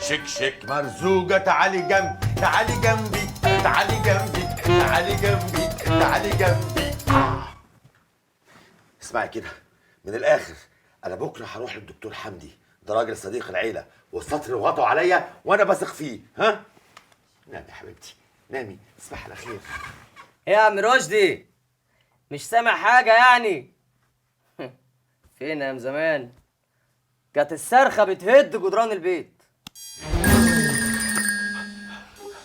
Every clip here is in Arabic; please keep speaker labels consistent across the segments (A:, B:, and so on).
A: شك شك مرزوقة تعالي جنبي تعالي جنبي تعالي جنبي تعالي جنبي تعالي جنبي. اسمعي كده من الاخر، انا بكره هروح للدكتور حمدي، ده راجل صديق العيله والسطر وغطوا عليا وانا بثق فيه. ها نامي يا حبيبتي نامي، تصبحي على خير.
B: ايه يا عم رشدي، مش سامع حاجه يعني؟ فين يا زمان؟ كانت الصرخه بتهد جدران البيت.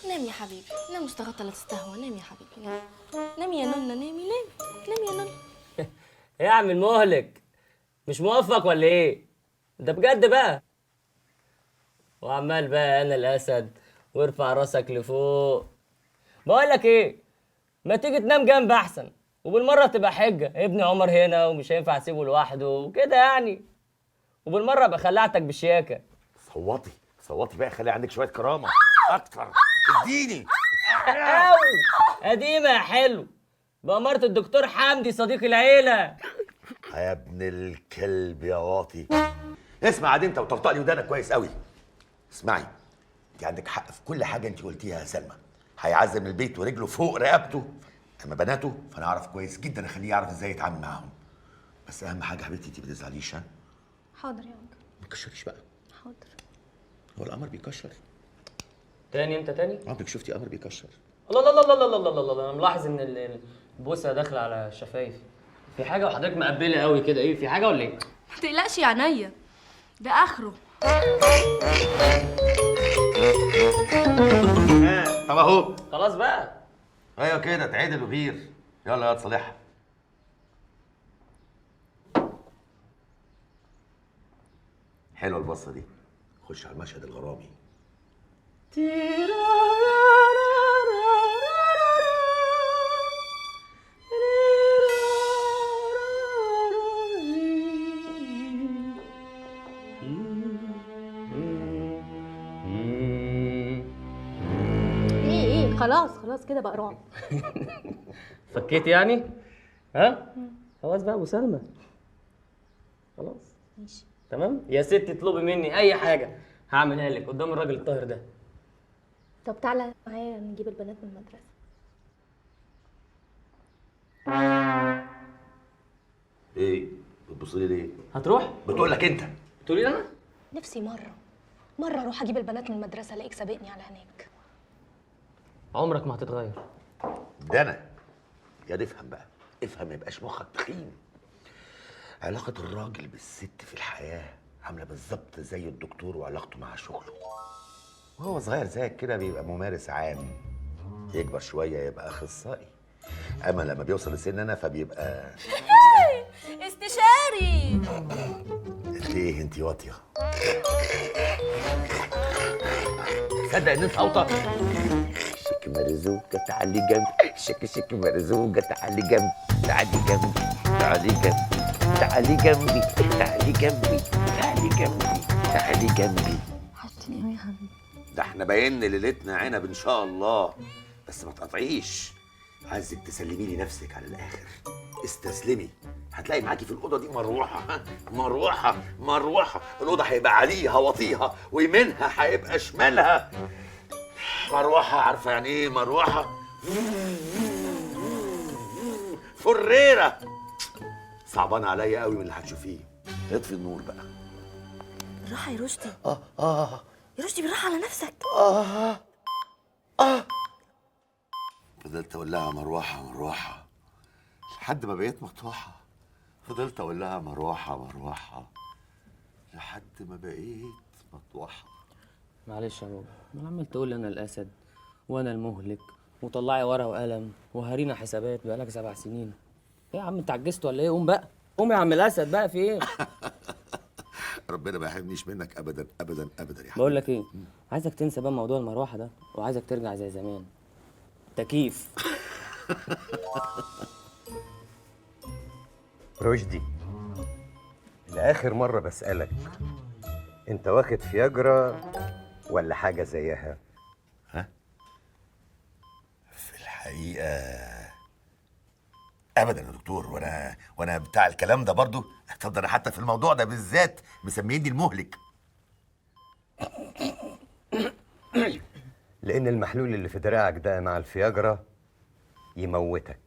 C: نام يا حبيبي، نام استغطى لا تستهوى، نام يا حبيبي نام. نام يا نونا، نامي نامي نام يا نونا.
B: ايه يا عم المهلك، مش موفق ولا ايه؟ ده بجد بقى. وعمال بقى انا الاسد وارفع راسك لفوق. بقول لك ايه، ما تيجي تنام جنب احسن، وبالمره تبقى حجه ابن عمر هنا ومش هينفع اسيبه لوحده وكده يعني، وبالمره ابقى خلعتك بالشياكه.
A: صوتي صوتي بقى، خلي عندك شويه كرامه اكتر. اديني
B: قديمه يا حلو، بأمارة الدكتور حمدي صديق العيله.
A: يا ابن الكلب يا واطي. اسمع عاد انت وطرطق لي ودانك كويس قوي. اسمعي، انت عندك حق في كل حاجه انت قلتيها يا سلمى. هيعزم من البيت ورجله فوق رقبته، اما بناته فانا اعرف كويس جدا اخليه يعرف ازاي يتعامل معاهم. بس اهم حاجه حبيبتي انت ما تزعليش. ها
C: حاضر يا انكل.
A: ما تكشريش بقى.
C: حاضر.
A: هو القمر بيكشر؟
B: تاني انت تاني؟
A: عمرك شفتي قمر بيكشر؟
B: الله الله الله الله الله الله الله، انا ملاحظ ان البوسه داخله على الشفايف. في حاجه وحضرتك مقبله قوي كده، ايه في حاجه ولا ايه؟
C: ما تقلقش يا عينيا، ده اخره.
A: طب اهو
B: خلاص بقى.
A: ايوه كده تعدل وغير. يلا يا صالحها. حلوه البصه دي، خش على المشهد الغرامي.
C: ايه خلاص كده بقى رعب.
B: فكيت يعني؟ ها؟ خلاص بقى ابو سلمى، خلاص
C: ماشي
B: تمام يا ستي، اطلبي مني اي حاجه هعملها لك قدام الراجل الطاهر ده.
C: طب تعالى معايا نجيب البنات من المدرسه.
A: ايه بتبصي لي ليه؟
B: هتروح؟
A: بتقول لك انت.
B: تقولي لي انا؟
C: نفسي مره اروح اجيب البنات من المدرسه الاقيك سابقني على هناك.
B: عمرك ما هتتغير.
A: ده انا يا افهم بقى، افهم ما يبقاش مخك تخين. علاقة الراجل بالست في الحياة عاملة بالظبط زي الدكتور وعلاقته مع شغله. وهو صغير زيك كده بيبقى ممارس عام، يكبر شوية يبقى أخصائي، أما لما بيوصل لسن أنا فبيبقى
C: استشاري.
A: انت ايه انت واطية؟ تصدق ان انت اوطى؟ شك مرزوقة تعالي جنبي، شك مرزوقة تعالي جنبي، تعالي جنبي تعالي جنبي تعالي جنبي تعالي جنبي تعالي جنبي تعالي جنبي.
C: وحشتني قوي يا حبيبي.
A: ده احنا باين ليلتنا عنب ان شاء الله، بس ما تقطعيش. عايزك تسلمي لي نفسك على الاخر، استسلمي. هتلاقي معاكي في الاوضه دي مروحه، مروحه الاوضه هيبقى عليها وطيها ويمينها هيبقى شمالها مروحه. عارفه يعني ايه مروحه؟ فريره. صعبان عليا قوي من اللي هتشوفيه. اطفي النور بقى.
C: بالراحه يا رشدي.
A: اه
C: يا رشدي بالراحه على نفسك.
A: فضلت اقول لها مروحه لحد ما بقيت مطوحه. فضلت اقول لها مروحه لحد ما بقيت مطوحه.
B: معلش يا بابا، ما عمال تقول لي انا الاسد وانا المهلك وطلعي ورقه وقلم وهارينا حسابات بقالك 7 سنين. ايه يا عم انت عجزت ولا ايه؟ قوم بقى، قوم يا عم الاسد بقى، في ايه؟
A: ربنا ما يحرمنيش منك ابدا ابدا ابدا يا حبيبي.
B: بقول لك ايه، عايزك تنسى بقى موضوع المروحه ده، وعايزك ترجع زي زمان، تكييف.
D: رشدي، لآخر مرة بسألك، أنت واخد فياجرا ولا حاجة زيها؟
A: في الحقيقه ابدا يا دكتور، وانا بتاع الكلام ده برضو. طب ده انا حتى في الموضوع ده بالذات مسميني المهلك.
D: لان المحلول اللي في دراعك ده مع الفياجرا يموتك.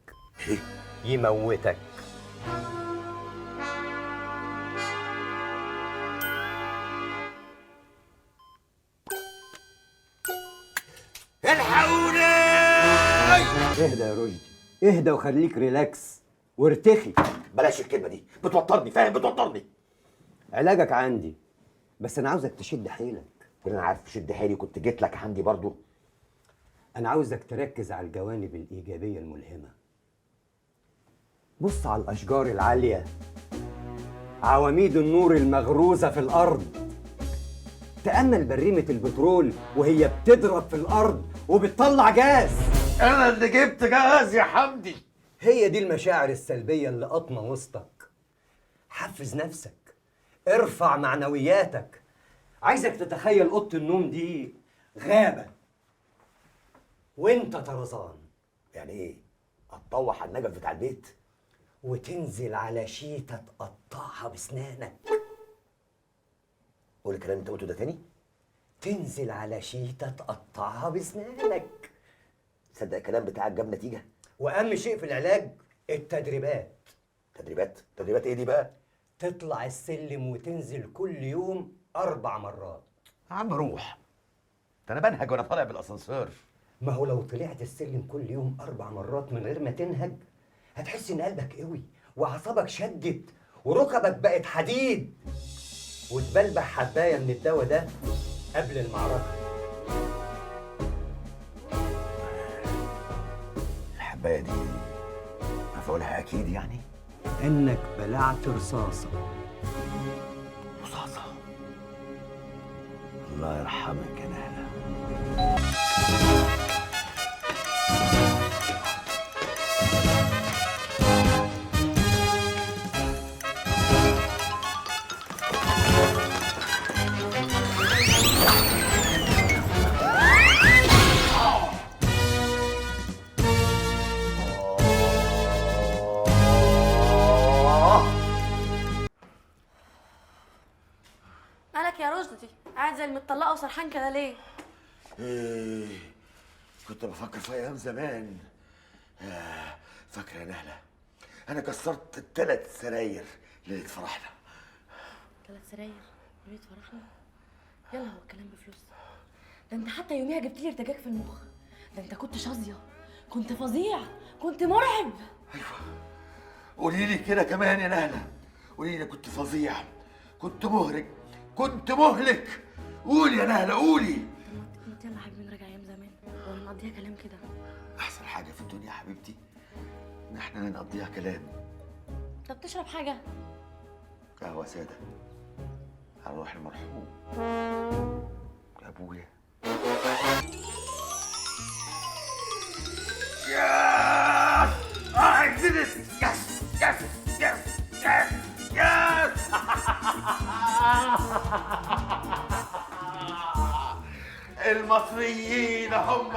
D: يموتك.
A: الحقوني!
E: اهدى يا رشدي، اهدى وخليك ريلاكس وارتخي.
A: بلاش الكلمه دي، بتوترني، فاهم؟ بتوترني.
E: علاجك عندي، بس انا عاوزك تشد حيلك.
A: انا عارف شد حيلي، كنت جيت لك عندي برضو.
E: انا عاوزك تركز على الجوانب الايجابيه الملهمه. بص على الاشجار العاليه، عواميد النور المغروزه في الارض. تامل بريمه البترول وهي بتضرب في الارض وبتطلع جاز.
A: انا اللي جبت جاز يا حمدي.
E: هي دي المشاعر السلبيه اللي قاطمه وسطك. حفز نفسك، ارفع معنوياتك. عايزك تتخيل اوضه النوم دي غابه وانت طرزان،
A: يعني ايه؟ اتطوح على النجف بتاع البيت؟
E: وتنزل على شيته تقطعها بسنانك.
A: قول الكلام اللي انت قلته ده تاني.
E: تنزل على شيته تقطعها بسنانك.
A: تصدق الكلام بتاعك جاب نتيجه؟
E: واهم شيء في العلاج التدريبات.
A: تدريبات ايه دي بقى؟
E: تطلع السلم وتنزل كل يوم 4 مرات.
A: يا عم روح، ده انا بنهج وانا طالع بالاسانسير.
E: ما هو لو طلعت السلم كل يوم 4 مرات من غير ما تنهج، هتحس ان قلبك قوي واعصابك شدت وركبك بقت حديد، وتبلبع حبايه من الدواء ده قبل المعركه.
A: الحبايه دي مفعولها اكيد يعني؟
E: انك بلعت رصاصه.
A: رصاصه؟ الله يرحمك يا نهله.
C: مالك يا رشدي؟ قاعد زي المطلقه وسرحان كده ليه؟
A: إيه، كنت بفكر في ايام زمان. فاكره يا نهله؟ انا كسرت ال3 سراير ليله فرحنا.
C: 3 سراير ليله فرحنا؟ يلا، هو الكلام بفلوس؟ ده انت حتى يوميها جبت لي ارتجاج في المخ. ده انت كنت شاذيه، كنت فظيع، كنت مرعب.
A: ايوه، قولي لي كده كمان يا نهله. قولي لي كنت فظيع، كنت مهرج، كنت مهلك. قولي يا نهله، قولي.
C: طب يلا يا حبيبي، نراجع ايام زمان ولا نقضيها كلام كده؟
A: احسن حاجه في الدنيا يا حبيبتي ان احنا نقضيها كلام.
C: طب تشرب حاجه؟
A: قهوه ساده على روح المرحوم يا ابويا. يس! I did it! Yes! Yes! Yes! Yes! Yes! المصريين هم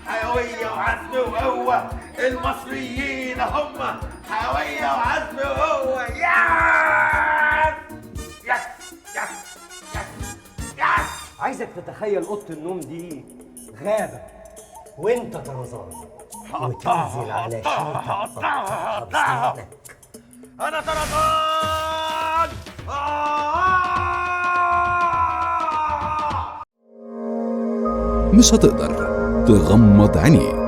A: حيوية وعزم وقوة. المصريين هم حيوية وعزم وقوة. يس! يس! يس! يس! يس!
E: عايزك تتخيل اوضه النوم دي غابه وانت طرزان، وتنزل على شيته تقطعها بسنانك.
A: أنا طرزان!
F: مش هتقدر تغمض عينيك.